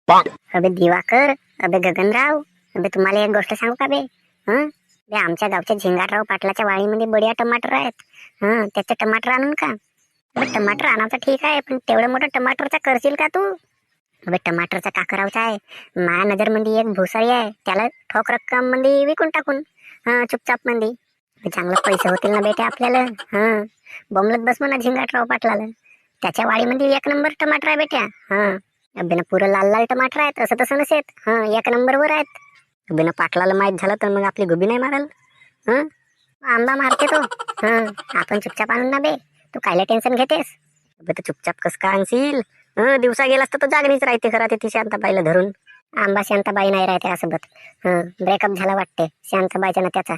अबे दिवाकर, अबे गगनराव, अबे तुम्हाला एक गोष्ट सांगू का बे? हं बे, आमच्या गावच्या झिंगाटराव पाटलाच्या वाडीमध्ये बढिया टमाटर आहेत. त्याचे टमाटर आणून का? अबे टमाटर आणायचं ठीक आहे, पण तेवढं मोठं टमाटरचा करशील का तू? अबे टमाटरचा का करावचा आहे? माझ्या नजर मध्ये एक भुसारी आहे, त्याला ठोक रक्कम मध्ये विकून टाकून चुपचाप मध्ये चांगलं पैसे होतील ना बेटे आपल्याला. बोंबलत बस म्हणा झिंगाटराव पाटलाला. त्याच्या वाडीमध्ये एक नंबर टमाटर आहे बेट्या. अबे ना पुरं लाल लाल टमाटर आहेत, असं तसं नसेत. एक नंबरवर आहेत. अबे ना पाटलाला माहित झालं तर मग आपली गुबी नाही मारल. आंबा मारते तो. आपण चुपचाप आणून ना बे, तू कायला टेन्शन घेतेस? अबे तर चुपचाप कस का आणशील? दिवसा गेलास तर तो जागणीच राहते खरा, ते शांताबाईला धरून. आंबा शांताबाई नाही राहते सोबत. ब्रेकअप झाला वाटते शांताबाईच्या ना त्याचा.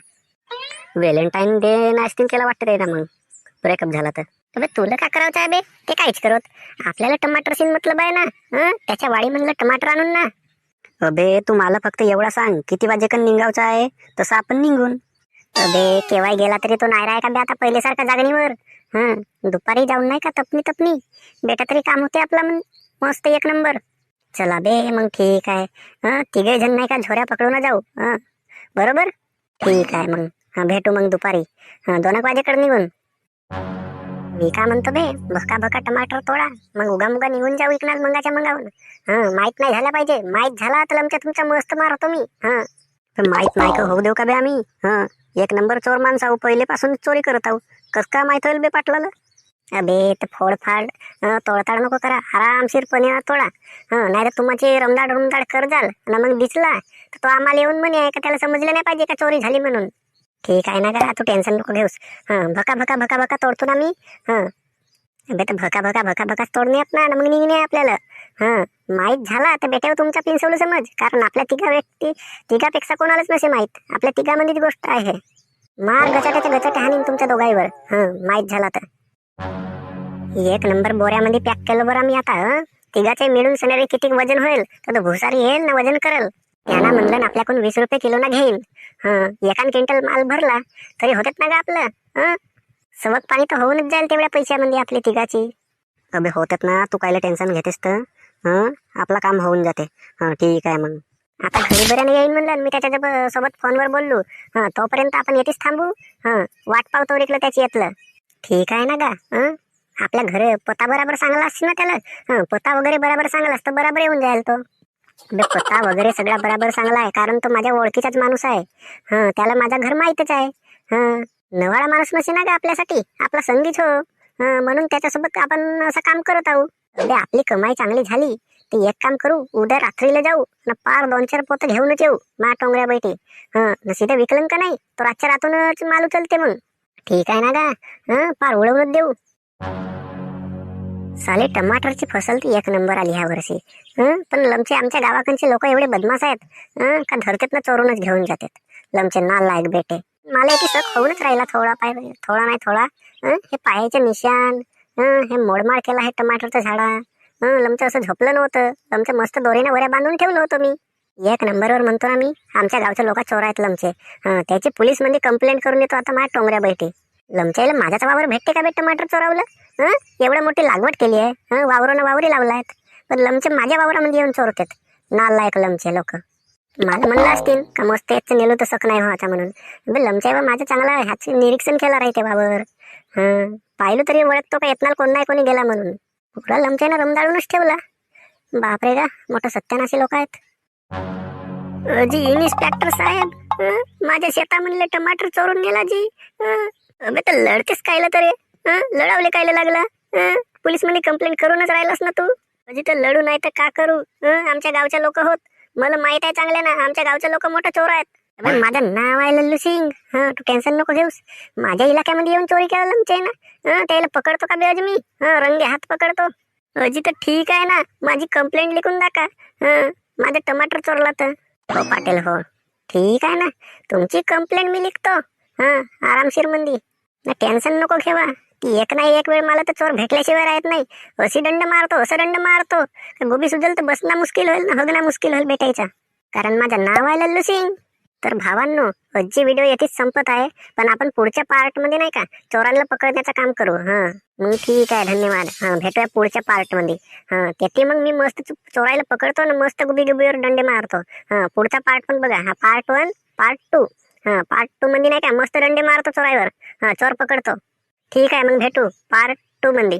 व्हॅलेंटाईन डे नसतील केला वाटतं रे ना, मग ब्रेकअप झाला तर. अबे तुला का करायचं आहे बे? ते काहीच करत. आपल्याला टमाटर सीन मतलब आहे ना. त्याच्या वाडी म्हणलं टमाटर आणून ना. अबे तू मला फक्त एवढा सांग, किती वाजेकन निघावचं आहे, तसं आपण निघून. अबे केव्हा गेला तरी तो नाही राय का बे आता पहिल्यासारखा जागणीवर. दुपारी जाऊन नाही का तपनी तपनी बेटा तरी काम होते आपला मस्त एक नंबर. चला बे मग ठीक आहे. तिघे जण नाही का झोऱ्या पकडून जाऊ. बरोबर ठीक आहे मग. भेटू मग दुपारी 2 वाजेकडे निघून. मी काय म्हणतो बे, भका भका टमाटर तोडा, मग उगा मुगा निघून जाऊ इकणार मंगाच्या मंगावून. माहित नाही झाला पाहिजे. माहित झाला तर आमच्या तुमचा मस्त मारतो मी. पण माहित नाही का होऊ देऊ का बे आम्ही. एक नंबर चोर माणूस आहो, पहिलेपासून चोरी करत आहो. कस का माहित होईल बे पाटलाला? अबे तर फोडफाड तोडताड नको करा, आरामशीरपणे तोडा. नाही तर तुमची रमदाड रुमदाड कर जाल आणि मग दिसला तर तो आम्हाला येऊन म्हणे का त्याला समजलं नाही पाहिजे का चोरी झाली म्हणून. ठीक आहे ना का, तू टेन्शन नको घेऊस. भका भका भका भका तोडतो ना मी. अबे तर भका भका भका भका तोडण्यात ना मग निघणे आपल्याला. माहीत झाला तर बेटा तुमच्या पिंसवलं समज, कारण आपल्या तिघापेक्षा कोणालाच नसे माहीत. आपल्या तिघामध्येच गोष्ट आहे. मार गचाट्याच्या गचाट्या हानीन तुमच्या दोघांवर. माहीत झाला तर. एक नंबर बोऱ्यामध्ये पॅक केलं बरं मी आता. तिघाचे मिळून सणारे किती वजन होईल तर तो भुसारी येईल ना वजन करल. त्यांना म्हणलं ना आपल्याकडून 20 रुपये किलो ना घेईन. एकान क्विंटल माल भरला तरी होतात ना ग आपलं. सवक पाणी तर होऊनच जाईल तेवढ्या पैशामध्ये आपली तिघाची. अबे होतात ना, तू कायला टेन्शन घेतेस तर. आपलं काम होऊन जाते. ठीक आहे मग. आता घरी बऱ्याने येईन म्हणलं, मी त्याच्या सोबत फोनवर बोललो. तोपर्यंत आपण येतेच थांबू. वाट पावतो रेकलं त्याची येतलं. ठीक आहे ना गा. आपल्या घरी पत्ता बराबर सांगला असतील ना त्याला. पत्ता वगैरे बराबर सांगला असतं बराबर येऊन जाईल तो. पत्ता वगैरे सगळा बराबर चांगला आहे, कारण तो माझ्या ओळखीचाच माणूस आहे. त्याला माझा घर माहितच आहे. नवाळा माणूस नसे ना गा आपल्यासाठी, आपला संगीच हो. म्हणून त्याच्यासोबत आपण असं काम करत आहोत. आपली कमाई चांगली झाली तर एक काम करू, उद्या रात्रीला जाऊ ना पार 2-4 पोतं घेऊनच येऊ मा टोंगऱ्या बैठी. सीधं विकलं का नाही तो रातच्या रातूनच माल उचलते मग. ठीक आहे ना गा. पार उडवूनच देऊ. साले टमाटरची फसल ती एक नंबर आली ह्या वर्षी. पण लमचे आमच्या गावाकडचे लोक एवढे बदमाश आहेत का धरतेत ना चोरूनच घेऊन जातात. लमचे नालायक बेटे. मला एक शक होऊनच राहिला थोडा पाय, थोडा नाही थोडा. हे पायाचे निशाण, हे मोडमाड केला आहे टमाटरचं झाडा. लमचं असं झोपलं नव्हतं. लमचं मस्त दोरीने वऱ्या बांधून ठेवलं होतं मी. एक नंबरवर म्हणतो ना मी, आमच्या गावच्या लोक चोर आहेत लमचे. त्याची पोलीस मध्ये कंप्लेंट करून येतो आता माझ्या टोंगऱ्या बैठी. लमच्याला माझ्याच वावर भेटते का बे टमाटर चोरावलं? एवढं मोठी लागवड केली आहे, वावरानं वावरी लावलायत, पण लमचे माझ्या वावरामध्ये येऊन चोरतात. नालायक लमचे लोक. मला म्हणलं असतील का मस्त याचं नेलो तर सक नाही व्हायचा म्हणून. लमच्या माझं चांगला ह्याचं निरीक्षण केला राहते वावर. पाहिलं तरी ओळखतो का येतनाल कोण नाही कोणी गेला म्हणून. पुरा लमच्यानं रमदाळूनच ठेवला. बापरे गा, मोठं सत्यानाशी लोक आहेत. जी इन्स्पेक्टर साहेब, माझ्या शेता म्हणले टमाटर चोरून गेला जी. अबे तर लढतेस कायला तरी. लढावले कायला लागला. पोलीस मध्ये कंप्लेंट करूनच राहिलास ना तू. अजी तर लढू नाही तर का करू. आमच्या गावच्या लोक होत, मला माहित आहे चांगले ना आमच्या गावचे लोक मोठं चोर आहेत. माझं नाव आहे लल्लू सिंग. तू टेन्शन नको घेऊस. माझ्या इलाक्यामध्ये येऊन चोरी केला लमचे ना, त्याला पकडतो का बे अजी मी. रंगे हात पकडतो. अजी तर ठीक आहे ना, माझी कंप्लेंट लिखून दाखवा. माझं टमाटर चोरला तर. हो पाटील हो, ठीक आहे ना, तुमची कंप्लेंट मी लिखतो. आरामशीर मंदी. टेन्शन नको घेवा. की एक नाही एक वेळ मला तर चोर भेटल्याशिवाय राहत नाही. अशी दंड मारतो, असं दंड मारतो, गोबी सुजल तर बसणं मुश्किल होईल ना, हगणं मुश्किल होईल भेटायचा. कारण माझं नाव आहे लल्लू सिंग. तर भावांनो, आजची व्हिडिओ येथेच संपत आहे. पण आपण पुढच्या पार्ट मध्ये नाही का चोरांना पकडण्याचं काम करू. मग ठीक आहे, धन्यवाद. भेटूया पुढच्या पार्ट मध्ये. तेथे मग मी मस्त चोरायला पकडतो ना, मस्त गुबी गुबीवर डंडे मारतो. पुढचा पार्ट पण बघा. हा पार्ट 1, पार्ट 2. पार्ट 2 मध्ये नाही का मस्त डंडे मारतो चोरायवर. चोर पकडतो. ठीक आहे, मग भेटू पार्ट 2 मध्ये.